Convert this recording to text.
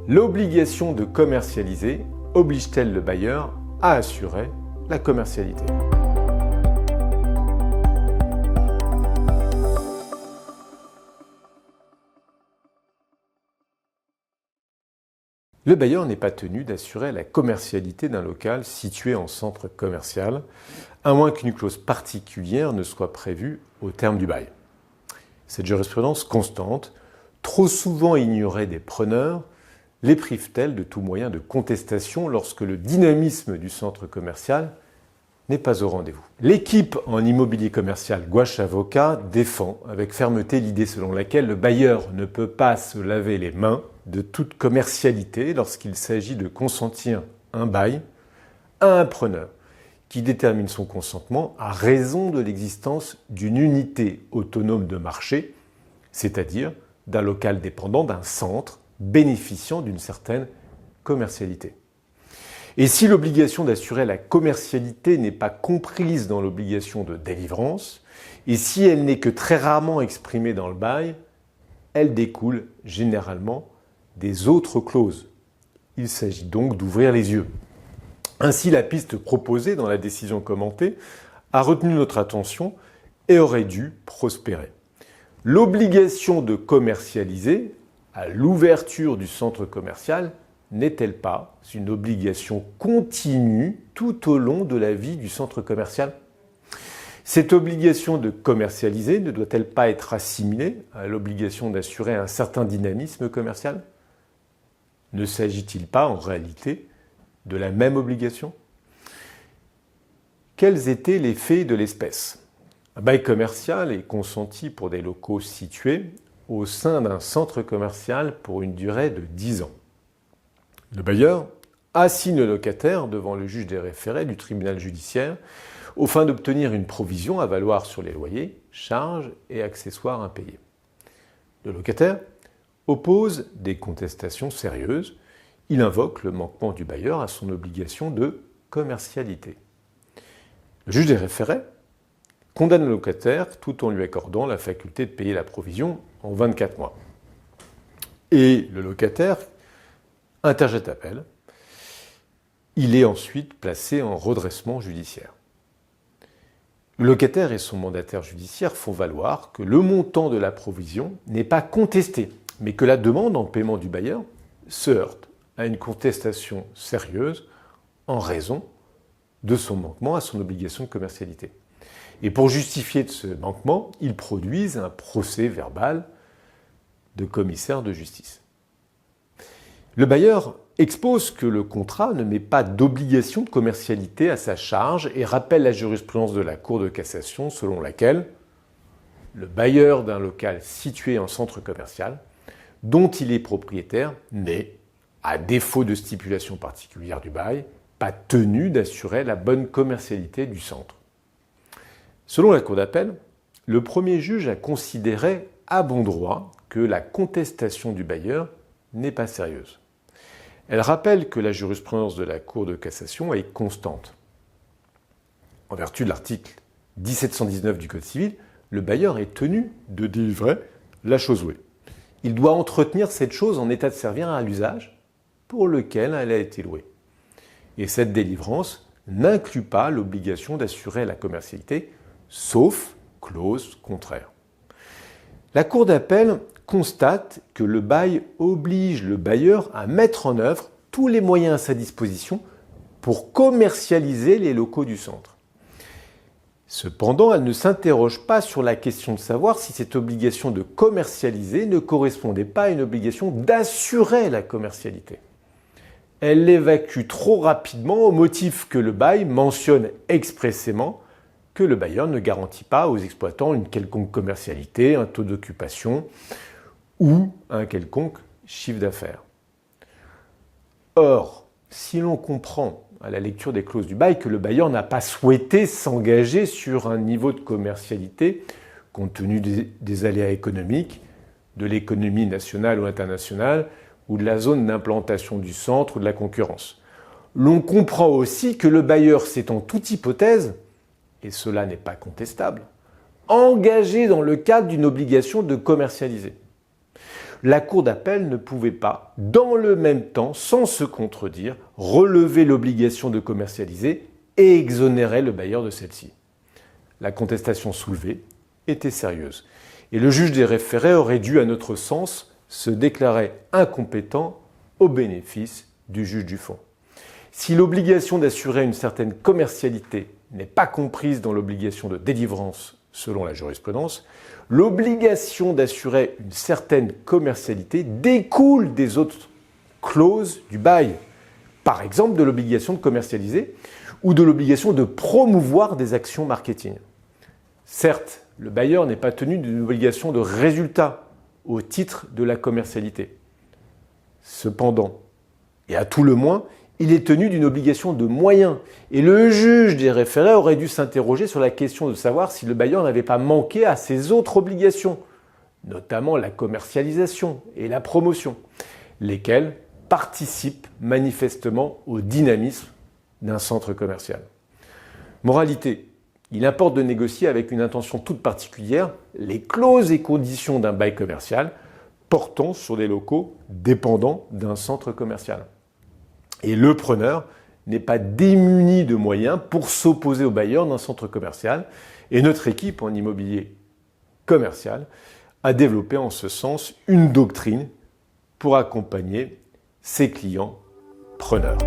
L'obligation de commercialiser oblige-t-elle le bailleur à assurer la commercialité? Le bailleur n'est pas tenu d'assurer la commercialité d'un local situé en centre commercial, à moins qu'une clause particulière ne soit prévue au terme du bail. Cette jurisprudence constante, trop souvent ignorée des preneurs, les prive-t-elle de tout moyen de contestation lorsque le dynamisme du centre commercial n'est pas au rendez-vous. L'équipe en immobilier commercial Gouache Avocat défend avec fermeté l'idée selon laquelle le bailleur ne peut pas se laver les mains de toute commercialité lorsqu'il s'agit de consentir un bail à un preneur qui détermine son consentement à raison de l'existence d'une unité autonome de marché, c'est-à-dire d'un local dépendant d'un centre bénéficiant d'une certaine commercialité. Et si l'obligation d'assurer la commercialité n'est pas comprise dans l'obligation de délivrance, et si elle n'est que très rarement exprimée dans le bail, elle découle généralement des autres clauses. Il s'agit donc d'ouvrir les yeux. Ainsi, la piste proposée dans la décision commentée a retenu notre attention et aurait dû prospérer. L'obligation de commercialiser à l'ouverture du centre commercial n'est-elle pas une obligation continue tout au long de la vie du centre commercial? Cette obligation de commercialiser ne doit-elle pas être assimilée à l'obligation d'assurer un certain dynamisme commercial? Ne s'agit-il pas en réalité de la même obligation? Quels étaient les faits de l'espèce? Un bail commercial est consenti pour des locaux situés au sein d'un centre commercial pour une durée de 10 ans. Le bailleur assigne le locataire devant le juge des référés du tribunal judiciaire aux fins d'obtenir une provision à valoir sur les loyers, charges et accessoires impayés. Le locataire oppose des contestations sérieuses. Il invoque le manquement du bailleur à son obligation de commercialité. Le juge des référés condamne le locataire tout en lui accordant la faculté de payer la provision en 24 mois. Et le locataire interjette appel. Il est ensuite placé en redressement judiciaire. Le locataire et son mandataire judiciaire font valoir que le montant de la provision n'est pas contesté, mais que la demande en paiement du bailleur se heurte à une contestation sérieuse en raison de son manquement à son obligation de commercialité. Et pour justifier de ce manquement, ils produisent un procès verbal de commissaire de justice. Le bailleur expose que le contrat ne met pas d'obligation de commercialité à sa charge et rappelle la jurisprudence de la Cour de cassation selon laquelle le bailleur d'un local situé en centre commercial dont il est propriétaire n'est, à défaut de stipulation particulière du bail, pas tenu d'assurer la bonne commercialité du centre. Selon la Cour d'appel, le premier juge a considéré à bon droit que la contestation du bailleur n'est pas sérieuse. Elle rappelle que la jurisprudence de la Cour de cassation est constante. En vertu de l'article 1719 du Code civil, le bailleur est tenu de délivrer la chose louée. Il doit entretenir cette chose en état de servir à l'usage pour lequel elle a été louée. Et cette délivrance n'inclut pas l'obligation d'assurer la commercialité, sauf clause contraire. La Cour d'appel constate que le bail oblige le bailleur à mettre en œuvre tous les moyens à sa disposition pour commercialiser les locaux du centre. Cependant, elle ne s'interroge pas sur la question de savoir si cette obligation de commercialiser ne correspondait pas à une obligation d'assurer la commercialité. Elle l'évacue trop rapidement au motif que le bail mentionne expressément que le bailleur ne garantit pas aux exploitants une quelconque commercialité, un taux d'occupation ou un quelconque chiffre d'affaires. Or, si l'on comprend à la lecture des clauses du bail que le bailleur n'a pas souhaité s'engager sur un niveau de commercialité compte tenu des aléas économiques, de l'économie nationale ou internationale, ou de la zone d'implantation du centre ou de la concurrence. L'on comprend aussi que le bailleur s'est en toute hypothèse, et cela n'est pas contestable, engagé dans le cadre d'une obligation de commercialiser. la Cour d'appel ne pouvait pas, dans le même temps, sans se contredire, relever l'obligation de commercialiser et exonérer le bailleur de celle-ci. La contestation soulevée était sérieuse et le juge des référés aurait dû, à notre sens, se déclarer incompétent au bénéfice du juge du fond. Si l'obligation d'assurer une certaine commercialité n'est pas comprise dans l'obligation de délivrance selon la jurisprudence, l'obligation d'assurer une certaine commercialité découle des autres clauses du bail, par exemple de l'obligation de commercialiser ou de l'obligation de promouvoir des actions marketing. Certes, le bailleur n'est pas tenu d'une obligation de résultat au titre de la commercialité. Cependant, et à tout le moins, il est tenu d'une obligation de moyens. Et le juge des référés aurait dû s'interroger sur la question de savoir si le bailleur n'avait pas manqué à ses autres obligations, notamment la commercialisation et la promotion, lesquelles participent manifestement au dynamisme d'un centre commercial. Moralité, il importe de négocier avec une intention toute particulière les clauses et conditions d'un bail commercial portant sur des locaux dépendants d'un centre commercial. Et le preneur n'est pas démuni de moyens pour s'opposer au bailleur d'un centre commercial. Et notre équipe en immobilier commercial a développé en ce sens une doctrine pour accompagner ses clients preneurs.